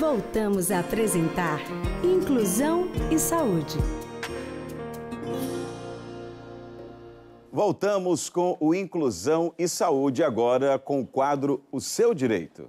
Voltamos a apresentar Inclusão e Saúde. Voltamos com o Inclusão e Saúde, agora com o quadro O Seu Direito.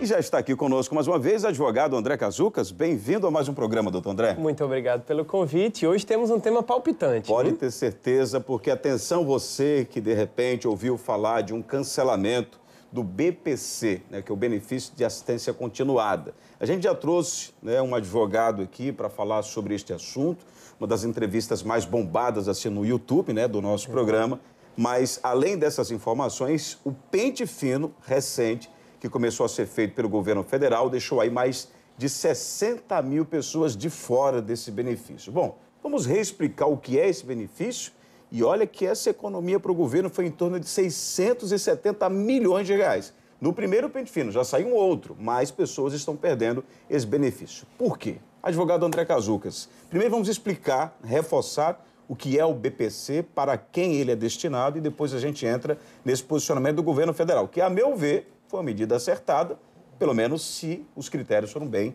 E já está aqui conosco mais uma vez o advogado André Cazucas. Bem-vindo a mais um programa, doutor André. Muito obrigado pelo convite. Hoje temos um tema palpitante. Pode ter certeza, porque atenção você que de repente ouviu falar de um cancelamento do BPC, né, que é o Benefício de Assistência Continuada. A gente já trouxe, né, um advogado aqui para falar sobre este assunto, uma das entrevistas mais bombadas assim no YouTube, né, do nosso programa. Mas além dessas informações, o pente fino recente que começou a ser feito pelo governo federal, deixou aí mais de 60 mil pessoas de fora desse benefício. Bom, vamos reexplicar o que é esse benefício e olha que essa economia para o governo foi em torno de 670 milhões de reais. No primeiro pente fino já saiu um outro, mais pessoas estão perdendo esse benefício. Por quê? Advogado André Cazucas, primeiro vamos explicar, reforçar o que é o BPC, para quem ele é destinado e depois a gente entra nesse posicionamento do governo federal, que, a meu ver, foi uma medida acertada, pelo menos se os critérios foram bem,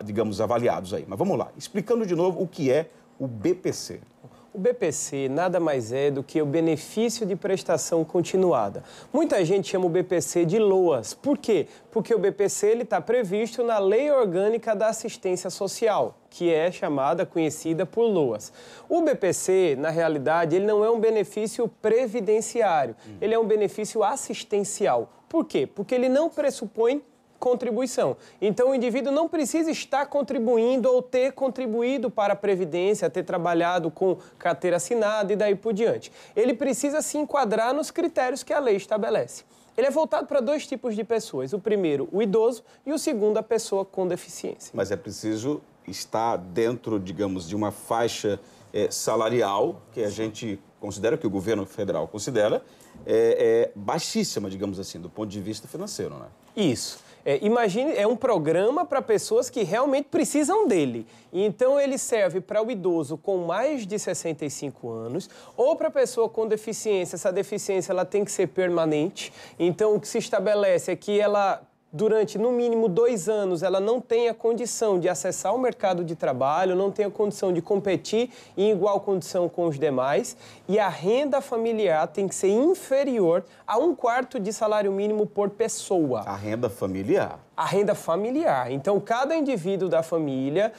digamos, avaliados aí. Mas vamos lá, explicando de novo o que é o BPC. O BPC nada mais é do que o benefício de prestação continuada. Muita gente chama o BPC de LOAS. Por quê? Porque o BPC está previsto na Lei Orgânica da Assistência Social, que é conhecida por LOAS. O BPC, na realidade, ele não é um benefício previdenciário, ele é um benefício assistencial. Por quê? Porque ele não pressupõe contribuição. Então, o indivíduo não precisa estar contribuindo ou ter contribuído para a Previdência, ter trabalhado com carteira assinada e daí por diante. Ele precisa se enquadrar nos critérios que a lei estabelece. Ele é voltado para dois tipos de pessoas. O primeiro, o idoso, e o segundo, a pessoa com deficiência. Mas é preciso estar dentro, digamos, de uma faixa salarial, que a gente considera, que o governo federal considera, baixíssima, digamos assim, do ponto de vista financeiro, né? Isso. Imagine, é um programa para pessoas que realmente precisam dele. Então, ele serve para o idoso com mais de 65 anos ou para a pessoa com deficiência. Essa deficiência ela tem que ser permanente. Então, o que se estabelece é que ela, durante, no mínimo, 2 anos, ela não tem a condição de acessar o mercado de trabalho, não tem a condição de competir em igual condição com os demais, e a renda familiar tem que ser inferior a 1/4 de salário mínimo por pessoa. A renda familiar? A renda familiar. Então, cada indivíduo da família,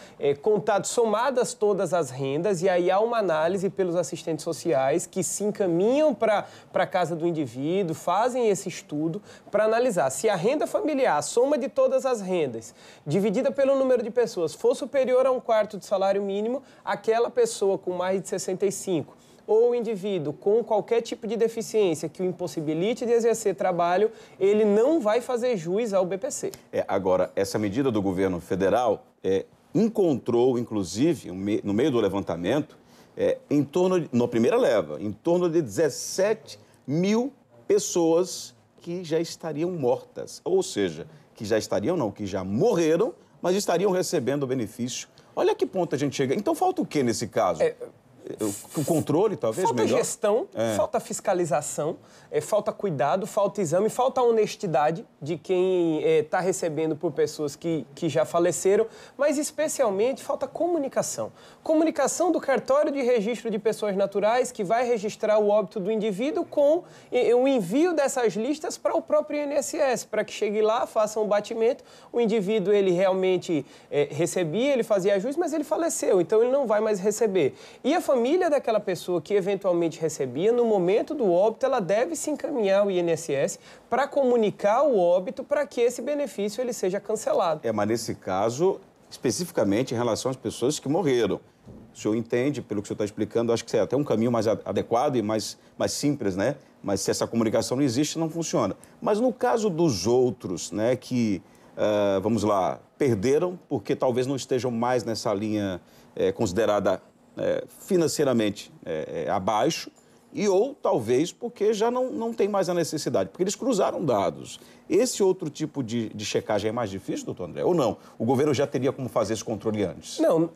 somadas todas as rendas, e aí há uma análise pelos assistentes sociais que se encaminham para a casa do indivíduo, fazem esse estudo para analisar se a renda familiar, a soma de todas as rendas, dividida pelo número de pessoas, for superior a 1/4 de salário mínimo, aquela pessoa com mais de 65 ou o indivíduo com qualquer tipo de deficiência que o impossibilite de exercer trabalho, ele não vai fazer jus ao BPC. Agora, essa medida do governo federal encontrou, inclusive, no meio do levantamento, na primeira leva, em torno de 17 mil pessoas que já estariam mortas. Ou seja, que já morreram, mas estariam recebendo o benefício. Olha a que ponto a gente chega. Então, falta o quê nesse caso? O controle, talvez, falta melhor? Gestão, falta fiscalização, falta cuidado, falta exame, falta honestidade de quem está recebendo por pessoas que já faleceram, mas especialmente falta comunicação. Comunicação do cartório de registro de pessoas naturais que vai registrar o óbito do indivíduo com o envio dessas listas para o próprio INSS, para que chegue lá, faça um batimento, o indivíduo ele realmente recebia, ele fazia jus, mas ele faleceu, então ele não vai mais receber. E a família daquela pessoa que eventualmente recebia, no momento do óbito, ela deve se encaminhar ao INSS para comunicar o óbito para que esse benefício ele seja cancelado. Mas nesse caso, especificamente em relação às pessoas que morreram. O senhor entende, pelo que o senhor está explicando, acho que é até um caminho mais adequado e mais simples, né? Mas se essa comunicação não existe, não funciona. Mas no caso dos outros, né, que, vamos lá, perderam porque talvez não estejam mais nessa linha considerada financeiramente abaixo, ou talvez porque já não tem mais a necessidade, porque eles cruzaram dados. Esse outro tipo de checagem é mais difícil, doutor André? Ou não? O governo já teria como fazer esse controle antes? Não,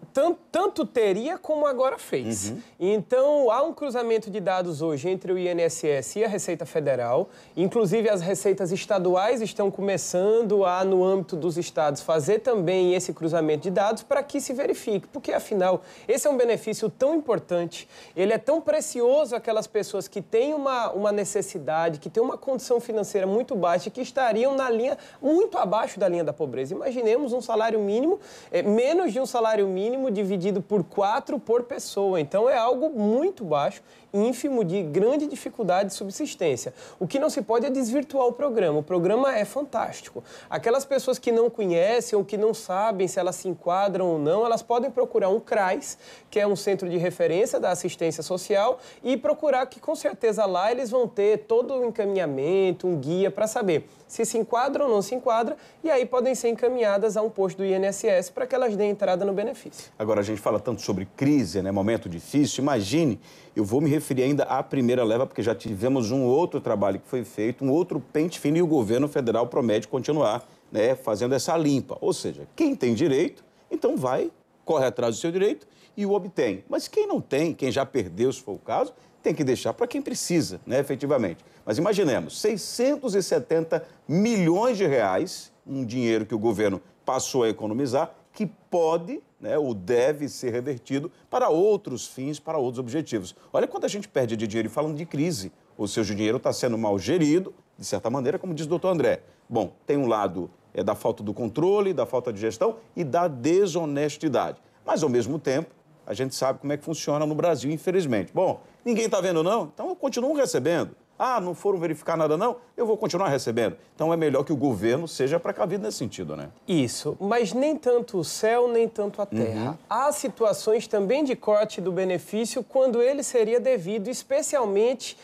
tanto teria como agora fez. Então, há um cruzamento de dados hoje entre o INSS e a Receita Federal. Inclusive, as receitas estaduais estão começando a, no âmbito dos estados, fazer também esse cruzamento de dados para que se verifique. Porque, afinal, esse é um benefício tão importante, ele é tão precioso àquelas pessoas que têm uma necessidade, que têm uma condição financeira muito baixa, que estariam na linha, muito abaixo da linha da pobreza. Imaginemos um salário mínimo, menos de um salário mínimo dividido por 4 por pessoa. Então, é algo muito baixo, ínfimo, de grande dificuldade de subsistência. O que não se pode é desvirtuar o programa. O programa é fantástico. Aquelas pessoas que não conhecem ou que não sabem se elas se enquadram ou não, elas podem procurar um CRAS, que é um centro de referência da assistência social, e procurar que, com certeza, lá eles vão ter todo o encaminhamento, um guia para saber se enquadram ou não se enquadra, e aí podem ser encaminhadas a um posto do INSS para que elas deem entrada no benefício. Agora, a gente fala tanto sobre crise, né, momento difícil. Imagine, eu vou me referir ainda à primeira leva, porque já tivemos um outro trabalho que foi feito, um outro pente fino, e o governo federal promete continuar, né, fazendo essa limpa. Ou seja, quem tem direito, então vai, corre atrás do seu direito e o obtém. Mas quem não tem, quem já perdeu, se for o caso, tem que deixar para quem precisa, né, efetivamente. Mas imaginemos, 670 milhões de reais, um dinheiro que o governo passou a economizar, que pode, né, ou deve ser revertido para outros fins, para outros objetivos. Olha quanto a gente perde de dinheiro, e falando de crise. Ou seja, o dinheiro está sendo mal gerido, de certa maneira, como diz o doutor André. Bom, tem um lado da falta do controle, da falta de gestão e da desonestidade. Mas, ao mesmo tempo, a gente sabe como é que funciona no Brasil, infelizmente. Bom, ninguém está vendo, não? Então, eu continuo recebendo. Ah, não foram verificar nada, não? Eu vou continuar recebendo. Então, é melhor que o governo seja precavido nesse sentido, né? Isso, mas nem tanto o céu, nem tanto a terra. Há situações também de corte do benefício quando ele seria devido, especialmente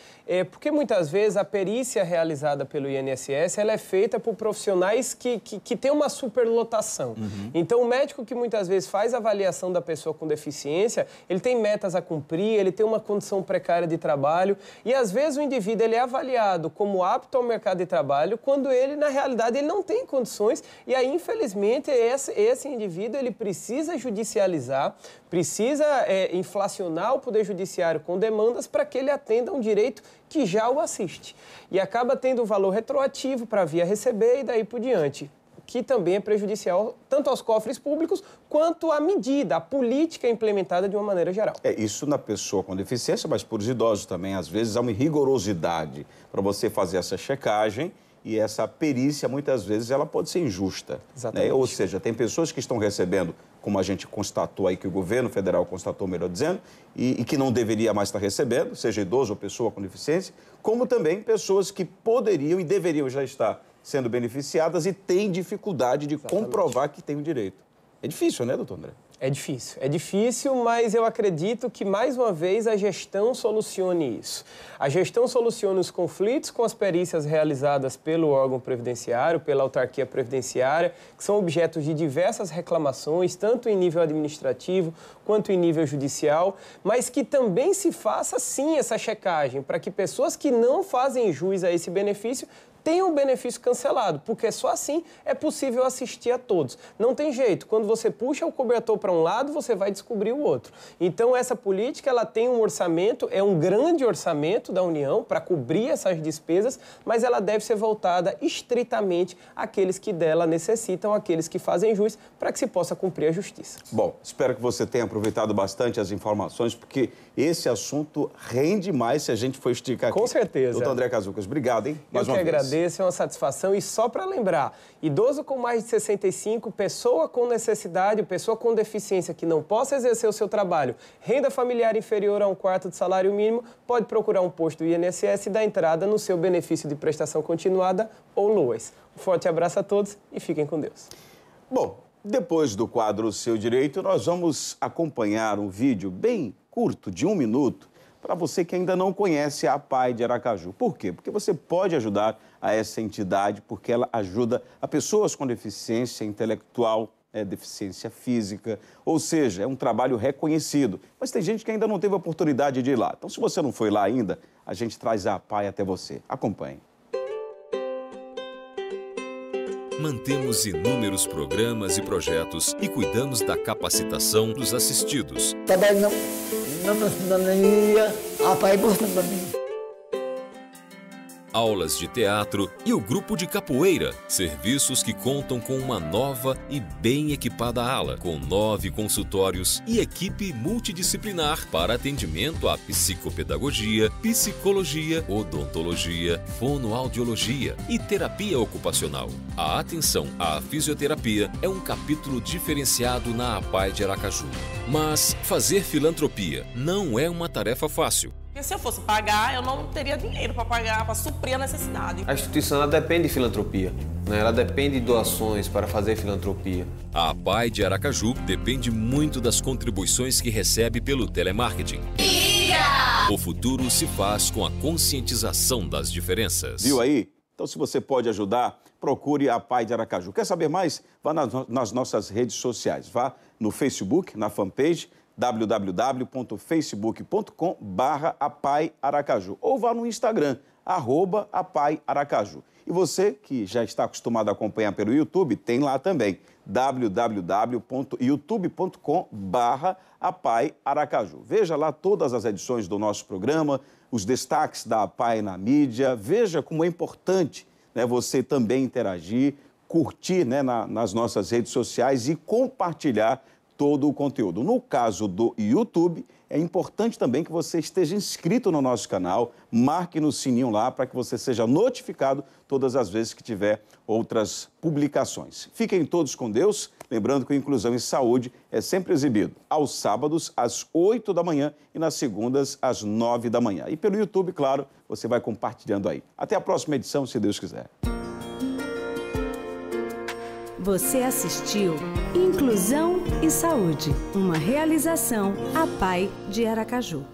porque muitas vezes a perícia realizada pelo INSS ela é feita por profissionais que têm uma superlotação. Então, o médico que muitas vezes faz a avaliação da pessoa com deficiência, ele tem metas a cumprir, ele tem uma condição precária de trabalho e, às vezes, o indivíduo ele é avaliado como apto ao mercado de trabalho quando ele, na realidade, ele não tem condições e aí, infelizmente, esse indivíduo ele precisa judicializar, precisa inflacionar o Poder Judiciário com demandas para que ele atenda a um direito que já o assiste. E acaba tendo um valor retroativo para a via receber e daí por diante, que também é prejudicial tanto aos cofres públicos quanto à medida, à política implementada de uma maneira geral. Isso na pessoa com deficiência, mas por os idosos também. Às vezes há uma rigorosidade para você fazer essa checagem e essa perícia, muitas vezes, ela pode ser injusta. Exatamente. Né? Ou seja, tem pessoas que estão recebendo, como a gente constatou aí, que o governo federal constatou, melhor dizendo, e que não deveria mais estar recebendo, seja idoso ou pessoa com deficiência, como também pessoas que poderiam e deveriam já estar sendo beneficiadas e têm dificuldade de comprovar que têm o direito. É difícil, né, doutor André? É difícil, mas eu acredito que, mais uma vez, a gestão solucione isso. A gestão soluciona os conflitos com as perícias realizadas pelo órgão previdenciário, pela autarquia previdenciária, que são objetos de diversas reclamações, tanto em nível administrativo quanto em nível judicial, mas que também se faça, sim, essa checagem, para que pessoas que não fazem jus a esse benefício tenham o benefício cancelado, porque só assim é possível assistir a todos. Não tem jeito, quando você puxa o cobertor para um lado, você vai descobrir o outro. Então, essa política, ela tem um orçamento, é um grande orçamento da União para cobrir essas despesas, mas ela deve ser voltada estritamente àqueles que dela necessitam, àqueles que fazem jus, para que se possa cumprir a justiça. Bom, espero que você tenha aproveitado bastante as informações, porque esse assunto rende mais se a gente for esticar aqui. Com certeza. Doutor André Cazucas, obrigado, hein? Eu que agradeço. É uma satisfação. E só para lembrar, idoso com mais de 65, pessoa com necessidade, pessoa com deficiência que não possa exercer o seu trabalho, renda familiar inferior a 1/4 do salário mínimo, pode procurar um posto do INSS e dar entrada no seu benefício de prestação continuada ou LOAS. Um forte abraço a todos e fiquem com Deus. Bom, depois do quadro Seu Direito, nós vamos acompanhar um vídeo bem curto, de 1 minuto, para você que ainda não conhece a APAE de Aracaju. Por quê? Porque você pode ajudar a essa entidade, porque ela ajuda a pessoas com deficiência intelectual, deficiência física, ou seja, é um trabalho reconhecido. Mas tem gente que ainda não teve a oportunidade de ir lá. Então, se você não foi lá ainda, a gente traz a APAE até você. Acompanhe. Mantemos inúmeros programas e projetos e cuidamos da capacitação dos assistidos. Trabalho na cidadania, APAI Bolsa Família. Aulas de teatro e o grupo de capoeira, serviços que contam com uma nova e bem equipada ala, com 9 consultórios e equipe multidisciplinar para atendimento à psicopedagogia, psicologia, odontologia, fonoaudiologia e terapia ocupacional. A atenção à fisioterapia é um capítulo diferenciado na APAI de Aracaju. Mas fazer filantropia não é uma tarefa fácil. Porque se eu fosse pagar, eu não teria dinheiro para pagar, para suprir a necessidade. A instituição ela depende de filantropia, né? Ela depende de doações para fazer filantropia. A APAI de Aracaju depende muito das contribuições que recebe pelo telemarketing. O futuro se faz com a conscientização das diferenças. Viu aí? Então, se você pode ajudar, procure a APAI de Aracaju. Quer saber mais? Vá nas nossas redes sociais. Vá no Facebook, na fanpage, www.facebook.com/APAI-Aracaju ou vá no Instagram, @APAI-Aracaju. E você que já está acostumado a acompanhar pelo YouTube, tem lá também, www.youtube.com/APAI-Aracaju. Veja lá todas as edições do nosso programa, os destaques da APAI na mídia, veja como é importante, né, você também interagir, curtir, né, nas nossas redes sociais e compartilhar todo o conteúdo. No caso do YouTube, é importante também que você esteja inscrito no nosso canal, marque no sininho lá para que você seja notificado todas as vezes que tiver outras publicações. Fiquem todos com Deus, lembrando que o Inclusão em Saúde é sempre exibido aos sábados às 8 da manhã e nas segundas às 9 da manhã. E pelo YouTube, claro, você vai compartilhando aí. Até a próxima edição, se Deus quiser. Você assistiu Inclusão e Saúde, uma realização APAI de Aracaju.